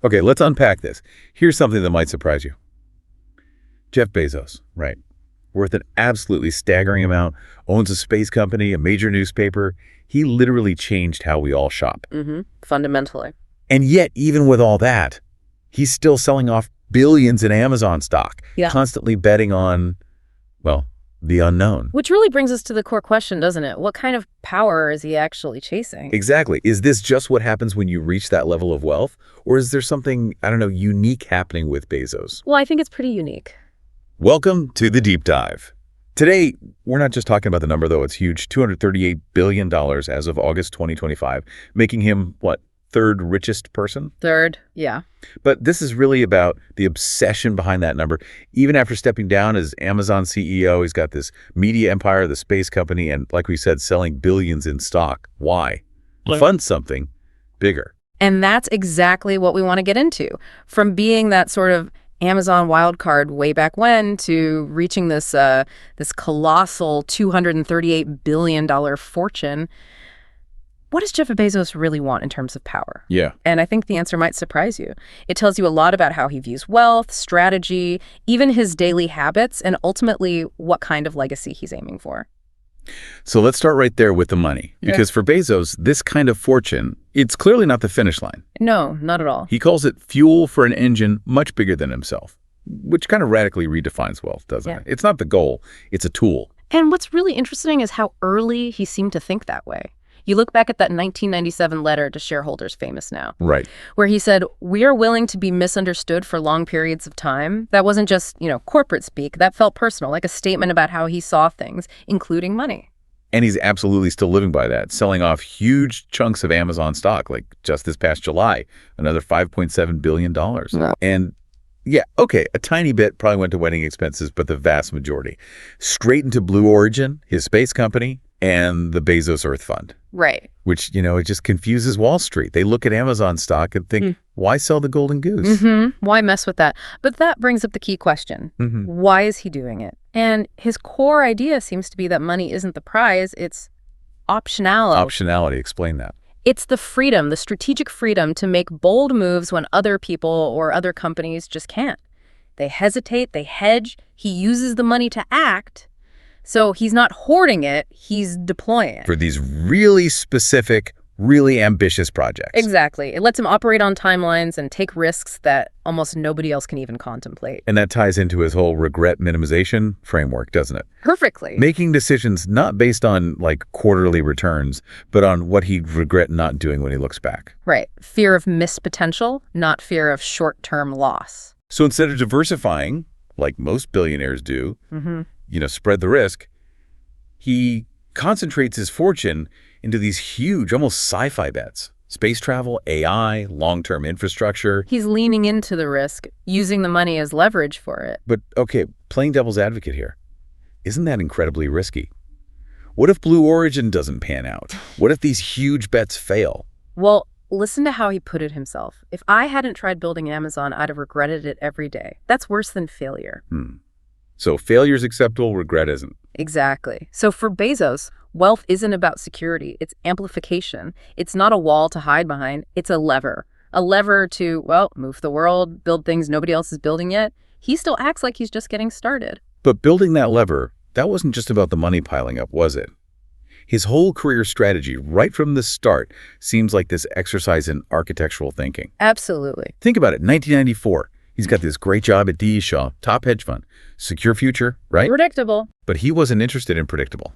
Okay, let's unpack this. Here's something that might surprise you. Jeff Bezos, right? Worth an absolutely staggering amount, owns a space company, a major newspaper. He literally changed how we all shop. Fundamentally. And yet, even with all that, he's still selling off billions in Amazon stock, constantly betting on, well, the unknown. Which really brings us to the core question, doesn't it? What kind of power is he actually chasing? Exactly. Is this just what happens when you reach that level of wealth? Or is there something, I don't know, unique happening with Bezos? Well, I think it's pretty unique. Welcome to the Deep Dive. Today, we're not just talking about the number, though. It's huge, $238 billion as of August 2025, making him, what, third richest person? Third, yeah. But this is really about the obsession behind that number. Even after stepping down as Amazon CEO, he's got this media empire, the space company, and like we said, selling billions in stock. Why? To fund something bigger. And that's exactly what we want to get into. From being that sort of Amazon wildcard way back when to reaching this colossal $238 billion fortune. What does Jeff Bezos really want in terms of power? Yeah. And I think the answer might surprise you. It tells you a lot about how he views wealth, strategy, even his daily habits, and ultimately what kind of legacy he's aiming for. So let's start right there with the money. Because for Bezos, this kind of fortune, it's clearly not the finish line. No, not at all. He calls it fuel for an engine much bigger than himself, which kind of radically redefines wealth, doesn't it? It's not the goal, it's a tool. And what's really interesting is how early he seemed to think that way. You look back at that 1997 letter to shareholders, famous now. Right. Where he said, "We are willing to be misunderstood for long periods of time." That wasn't just, corporate speak. That felt personal, like a statement about how he saw things, including money. And he's absolutely still living by that, selling off huge chunks of Amazon stock, like just this past July, another $5.7 billion. And yeah, okay, a tiny bit probably went to wedding expenses, but the vast majority. Straight into Blue Origin, his space company, and the Bezos Earth Fund. Right. Which, it just confuses Wall Street. They look at Amazon stock and think, why sell the golden goose? Why mess with that? But that brings up the key question. Why is he doing it? And his core idea seems to be that money isn't the prize, it's optionality. Optionality, explain that. It's the freedom, the strategic freedom to make bold moves when other people or other companies just can't. They hesitate, they hedge, he uses the money to act. So he's not hoarding it, he's deploying it. For these really specific, really ambitious projects. Exactly. It lets him operate on timelines and take risks that almost nobody else can even contemplate. And that ties into his whole regret minimization framework, doesn't it? Perfectly. Making decisions not based on, quarterly returns, but on what he'd regret not doing when he looks back. Right. Fear of missed potential, not fear of short-term loss. So instead of diversifying, like most billionaires do, spread the risk, he concentrates his fortune into these huge, almost sci-fi bets. Space travel, AI, long-term infrastructure. He's leaning into the risk, using the money as leverage for it. But, okay, playing devil's advocate here. Isn't that incredibly risky? What if Blue Origin doesn't pan out? What if these huge bets fail? Well, listen to how he put it himself. If I hadn't tried building Amazon, I'd have regretted it every day. That's worse than failure. So failure's acceptable, regret isn't. Exactly. So for Bezos, wealth isn't about security. It's amplification. It's not a wall to hide behind. It's a lever. A lever to, move the world, build things nobody else is building yet. He still acts like he's just getting started. But building that lever, that wasn't just about the money piling up, was it? His whole career strategy, right from the start, seems like this exercise in architectural thinking. Absolutely. Think about it. 1994. He's got this great job at D.E. Shaw, top hedge fund. Secure future, right? Predictable. But he wasn't interested in predictable.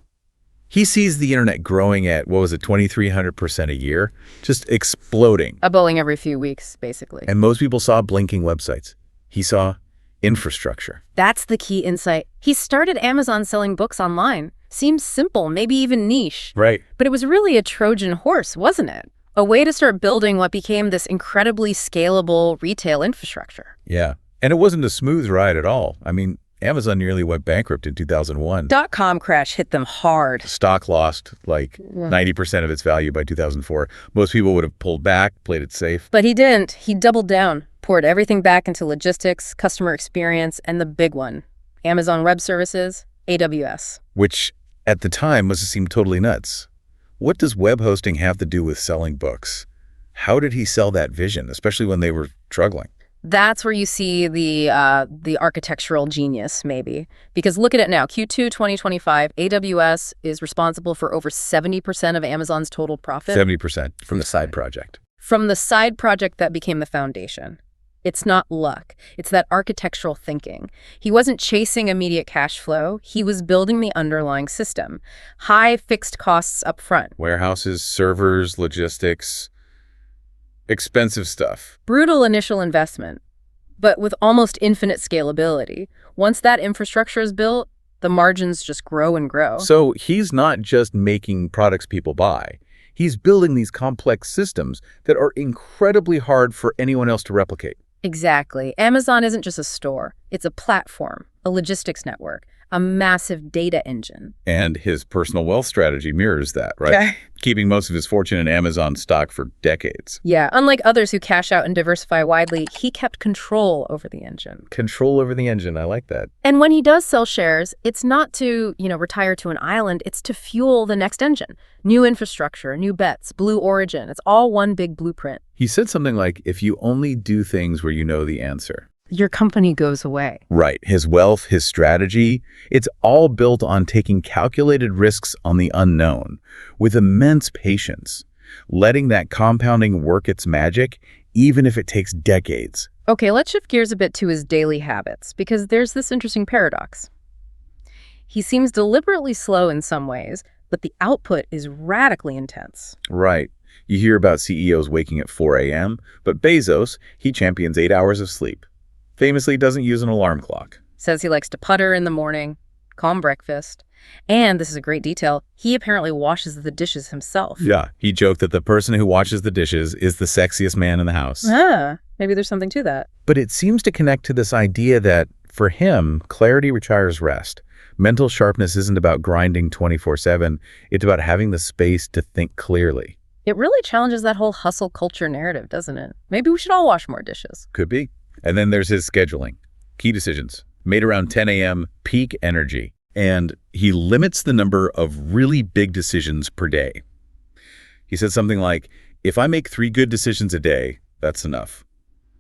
He sees the internet growing at, 2,300% a year, just exploding. A Boeing every few weeks, basically. And most people saw blinking websites. He saw infrastructure. That's the key insight. He started Amazon selling books online. Seems simple, maybe even niche. Right. But it was really a Trojan horse, wasn't it? A way to start building what became this incredibly scalable retail infrastructure. Yeah. And it wasn't a smooth ride at all. I mean, Amazon nearly went bankrupt in 2001. .com crash hit them hard. Stock lost 90% of its value by 2004. Most people would have pulled back, played it safe. But he didn't. He doubled down, poured everything back into logistics, customer experience, and the big one, Amazon Web Services, AWS. Which, at the time, must have seemed totally nuts. What does web hosting have to do with selling books? How did he sell that vision, especially when they were struggling. That's where you see the architectural genius, maybe. Because look at it now. Q2 2025, AWS is responsible for over 70% of Amazon's total profit. 70% from the side project. From the side project that became the foundation. It's not luck. It's that architectural thinking. He wasn't chasing immediate cash flow. He was building the underlying system. High fixed costs up front. Warehouses, servers, logistics, expensive stuff. Brutal initial investment, but with almost infinite scalability. Once that infrastructure is built, the margins just grow and grow. So he's not just making products people buy. He's building these complex systems that are incredibly hard for anyone else to replicate. Exactly. Amazon isn't just a store. It's a platform, a logistics network, a massive data engine. And his personal wealth strategy mirrors that, right? Okay. Keeping most of his fortune in Amazon stock for decades. Yeah, unlike others who cash out and diversify widely, he kept control over the engine. Control over the engine, I like that. And when he does sell shares, it's not to, retire to an island. It's to fuel the next engine. New infrastructure, new bets, Blue Origin. It's all one big blueprint. He said something like, if you only do things where you know the answer. Your company goes away. Right. His wealth, his strategy, it's all built on taking calculated risks on the unknown with immense patience, letting that compounding work its magic, even if it takes decades. Okay, let's shift gears a bit to his daily habits, because there's this interesting paradox. He seems deliberately slow in some ways, but the output is radically intense. Right. You hear about CEOs waking at 4 a.m., but Bezos, he champions 8 hours of sleep. Famously doesn't use an alarm clock. Says he likes to putter in the morning, calm breakfast, and this is a great detail, he apparently washes the dishes himself. Yeah, he joked that the person who washes the dishes is the sexiest man in the house. Maybe there's something to that. But it seems to connect to this idea that, for him, clarity requires rest. Mental sharpness isn't about grinding 24/7, it's about having the space to think clearly. It really challenges that whole hustle culture narrative, doesn't it? Maybe we should all wash more dishes. Could be. And then there's his scheduling. Key decisions. Made around 10 a.m., peak energy. And he limits the number of really big decisions per day. He said something like, if I make 3 good decisions a day, that's enough.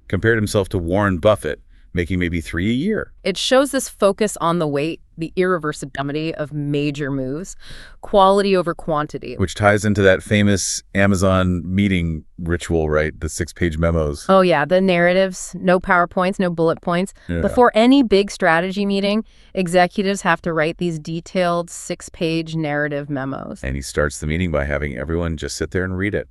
Compared himself to Warren Buffett, making maybe 3 a year. It shows this focus on the weight, the irreversibility of major moves, quality over quantity. Which ties into that famous Amazon meeting ritual, right? The 6-page memos. Oh yeah, the narratives, no PowerPoints, no bullet points. Yeah. Before any big strategy meeting, executives have to write these detailed 6-page narrative memos. And he starts the meeting by having everyone just sit there and read it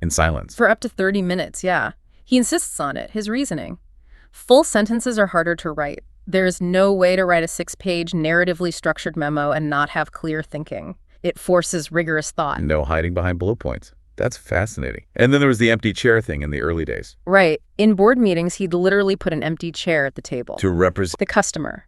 in silence. For up to 30 minutes, yeah. He insists on it, his reasoning. Full sentences are harder to write. There's no way to write a 6-page narratively structured memo and not have clear thinking. It forces rigorous thought. No hiding behind bullet points. That's fascinating. And then there was the empty chair thing in the early days. Right. In board meetings, he'd literally put an empty chair at the table. To represent the customer,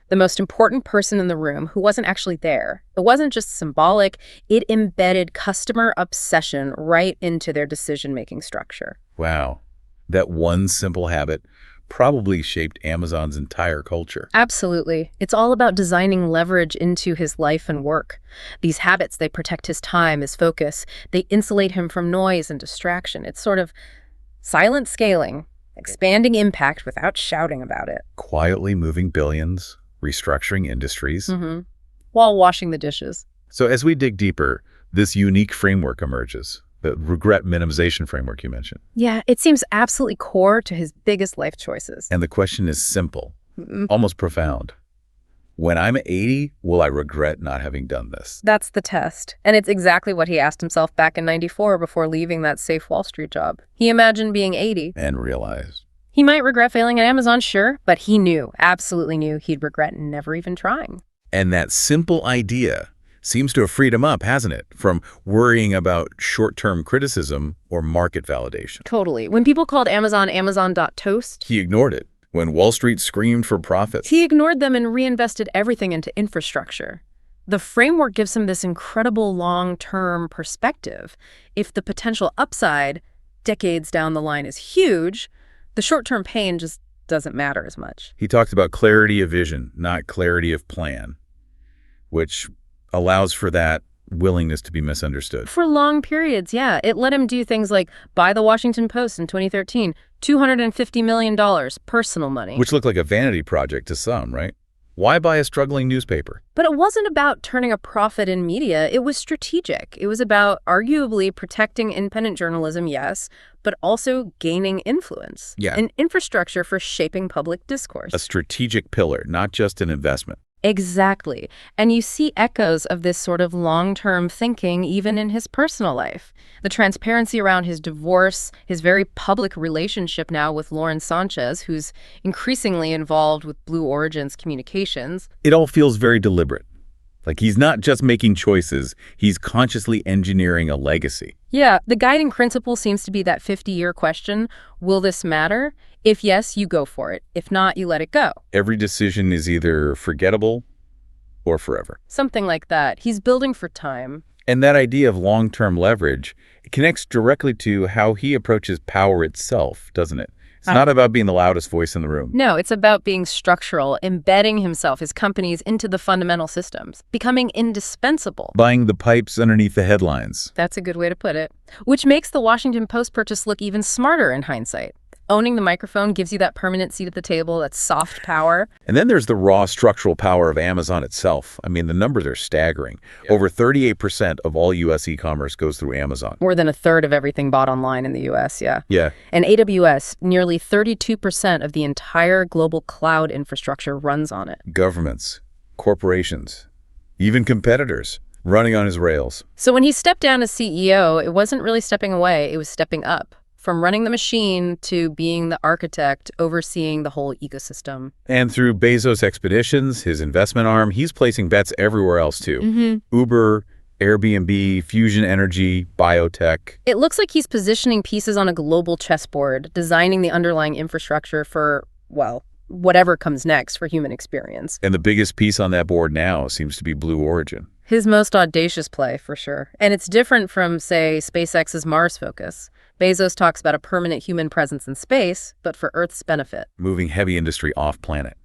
the most important person in the room who wasn't actually there. It wasn't just symbolic. It embedded customer obsession right into their decision-making structure. Wow. That one simple habit probably shaped Amazon's entire culture. Absolutely. It's all about designing leverage into his life and work. These habits, they protect his time, his focus. They insulate him from noise and distraction. It's sort of silent scaling, expanding impact without shouting about it. Quietly moving billions, restructuring industries. While washing the dishes. So as we dig deeper, this unique framework emerges. The regret minimization framework you mentioned. Yeah, it seems absolutely core to his biggest life choices. And the question is simple, almost profound. When I'm 80, will I regret not having done this? That's the test. And it's exactly what he asked himself back in '94 before leaving that safe Wall Street job. He imagined being 80. And realized. He might regret failing at Amazon, sure, but he knew, absolutely knew, he'd regret never even trying. And that simple idea seems to have freed him up, hasn't it? From worrying about short-term criticism or market validation. Totally. When people called Amazon Amazon.toast, He ignored it. When Wall Street screamed for profits, he ignored them and reinvested everything into infrastructure. The framework gives him this incredible long-term perspective. If the potential upside decades down the line is huge, the short-term pain just doesn't matter as much. he talked about clarity of vision, not clarity of plan, which allows for that willingness to be misunderstood. For long periods, yeah. It let him do things like buy the Washington Post in 2013, $250 million, personal money. Which looked like a vanity project to some, right? Why buy a struggling newspaper? But it wasn't about turning a profit in media. It was strategic. It was about arguably protecting independent journalism, yes, but also gaining influence. Yeah. An infrastructure for shaping public discourse. A strategic pillar, not just an investment. Exactly. And you see echoes of this sort of long-term thinking even in his personal life. The transparency around his divorce, his very public relationship now with Lauren Sanchez, who's increasingly involved with Blue Origin's communications. It all feels very deliberate. Like he's not just making choices, he's consciously engineering a legacy. Yeah, the guiding principle seems to be that 50-year question, will this matter? If yes, you go for it. If not, you let it go. Every decision is either forgettable or forever. Something like that. He's building for time. And that idea of long-term leverage, it connects directly to how he approaches power itself, doesn't it? It's not about being the loudest voice in the room. No, it's about being structural, embedding himself, his companies, into the fundamental systems, becoming indispensable. Buying the pipes underneath the headlines. That's a good way to put it. Which makes the Washington Post purchase look even smarter in hindsight. Owning the microphone gives you that permanent seat at the table, that soft power. And then there's the raw structural power of Amazon itself. I mean, the numbers are staggering. Yep. Over 38% of all U.S. e-commerce goes through Amazon. More than a third of everything bought online in the U.S., yeah. Yeah. And AWS, nearly 32% of the entire global cloud infrastructure runs on it. Governments, corporations, even competitors running on his rails. So when he stepped down as CEO, it wasn't really stepping away, it was stepping up. From running the machine to being the architect, overseeing the whole ecosystem. And through Bezos Expeditions, his investment arm, he's placing bets everywhere else too. Mm-hmm. Uber, Airbnb, fusion energy, biotech. It looks like he's positioning pieces on a global chessboard, designing the underlying infrastructure for, well, whatever comes next for human experience. And the biggest piece on that board now seems to be Blue Origin. His most audacious play, for sure. And it's different from, say, SpaceX's Mars focus. Bezos talks about a permanent human presence in space, but for Earth's benefit. Moving heavy industry off-planet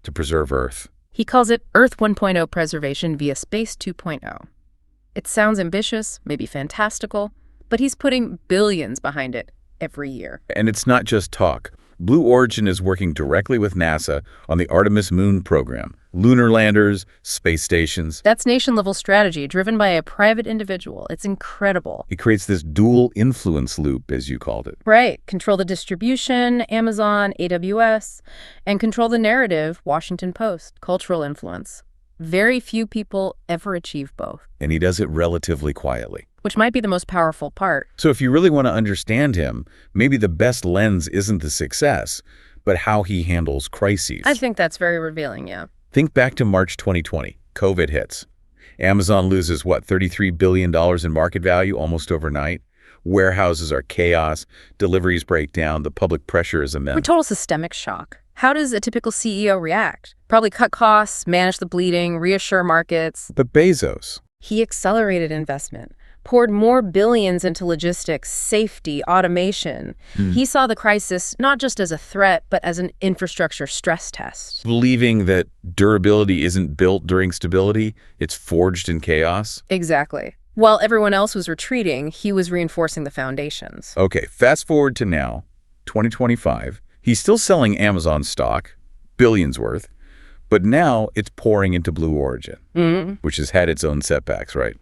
to preserve Earth. He calls it Earth 1.0 preservation via Space 2.0. It sounds ambitious, maybe fantastical, but he's putting billions behind it every year. And it's not just talk. Blue Origin is working directly with NASA on the Artemis Moon program. Lunar landers, space stations. That's nation-level strategy driven by a private individual. It's incredible. It creates this dual influence loop, as you called it. Right. Control the distribution, Amazon, AWS, and control the narrative, Washington Post, cultural influence. Very few people ever achieve both. And he does it relatively quietly. Which might be the most powerful part. So if you really want to understand him, maybe the best lens isn't the success, but how he handles crises. I think that's very revealing, yeah. Think back to March 2020. COVID hits. Amazon loses, what, $33 billion in market value almost overnight? Warehouses are chaos. Deliveries break down. The public pressure is immense. A total systemic shock. How does a typical CEO react? Probably cut costs, manage the bleeding, reassure markets. But Bezos. He accelerated investment, poured more billions into logistics, safety, automation. He saw the crisis not just as a threat, but as an infrastructure stress test. Believing that durability isn't built during stability, it's forged in chaos. Exactly. While everyone else was retreating, he was reinforcing the foundations. Okay, fast forward to now, 2025. He's still selling Amazon stock, billions worth, but now it's pouring into Blue Origin, which has had its own setbacks, right?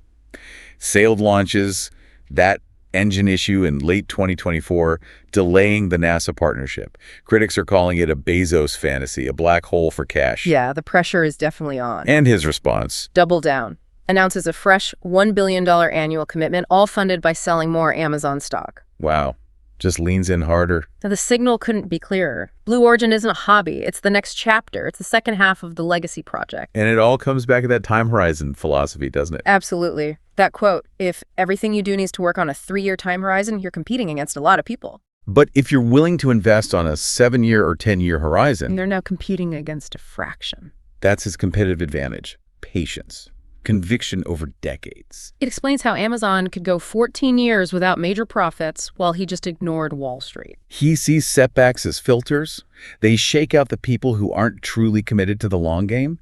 Sailed launches, that engine issue in late 2024, delaying the NASA partnership. Critics are calling it a Bezos fantasy, a black hole for cash. Yeah, the pressure is definitely on. And his response? Double down. Announces a fresh $1 billion annual commitment, all funded by selling more Amazon stock. Wow. Just leans in harder. Now, the signal couldn't be clearer. Blue Origin isn't a hobby. It's the next chapter. It's the second half of the legacy project. And it all comes back to that time horizon philosophy, doesn't it? Absolutely. That quote, if everything you do needs to work on a 3-year time horizon, you're competing against a lot of people. But if you're willing to invest on a 7-year or 10-year horizon... And they're now competing against a fraction. That's his competitive advantage. Patience. Conviction over decades. It explains how Amazon could go 14 years without major profits while he just ignored Wall Street. He sees setbacks as filters. They shake out the people who aren't truly committed to the long game.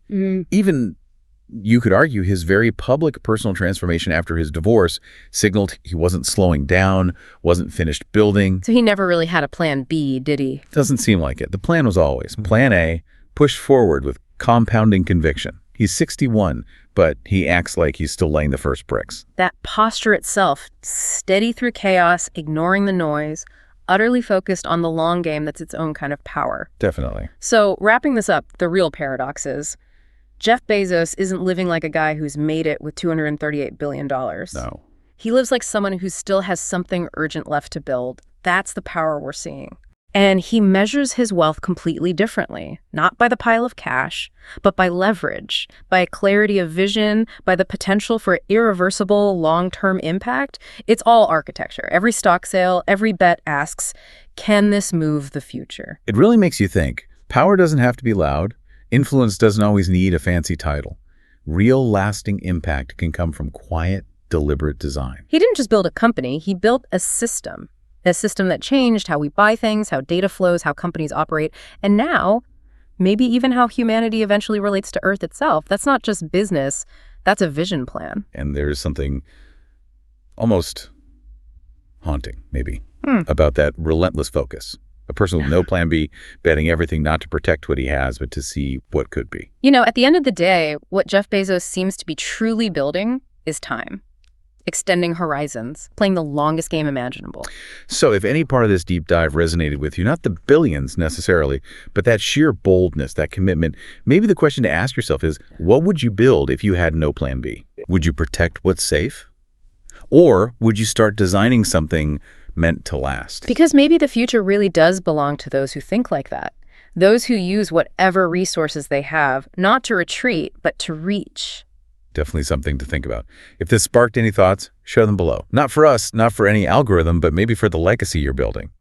Even You could argue his very public personal transformation after his divorce signaled he wasn't slowing down, wasn't finished building. So he never really had a plan B, did he? Doesn't seem like it. The plan was always plan A, push forward with compounding conviction. He's 61, but he acts like he's still laying the first bricks. That posture itself, steady through chaos, ignoring the noise, utterly focused on the long game, that's its own kind of power. Definitely. So wrapping this up, the real paradox is Jeff Bezos isn't living like a guy who's made it with $238 billion. No. He lives like someone who still has something urgent left to build. That's the power we're seeing. And he measures his wealth completely differently, not by the pile of cash, but by leverage, by a clarity of vision, by the potential for irreversible long-term impact. It's all architecture. Every stock sale, every bet asks, can this move the future? It really makes you think. Power doesn't have to be loud. Influence doesn't always need a fancy title. Real lasting impact can come from quiet, deliberate design. He didn't just build a company, he built a system that changed how we buy things, how data flows, how companies operate, and now maybe even how humanity eventually relates to Earth itself. That's not just business, that's a vision plan. And there's something almost haunting, maybe, about that relentless focus. A person with no plan B, betting everything not to protect what he has, but to see what could be. You know, at the end of the day, what Jeff Bezos seems to be truly building is time. Extending horizons, playing the longest game imaginable. So if any part of this deep dive resonated with you, not the billions necessarily, but that sheer boldness, that commitment, maybe the question to ask yourself is, what would you build if you had no plan B? Would you protect what's safe? Or would you start designing something meant to last? Because maybe the future really does belong to those who think like that. Those who use whatever resources they have, not to retreat, but to reach. Definitely something to think about. If this sparked any thoughts, share them below. Not for us, not for any algorithm, but maybe for the legacy you're building.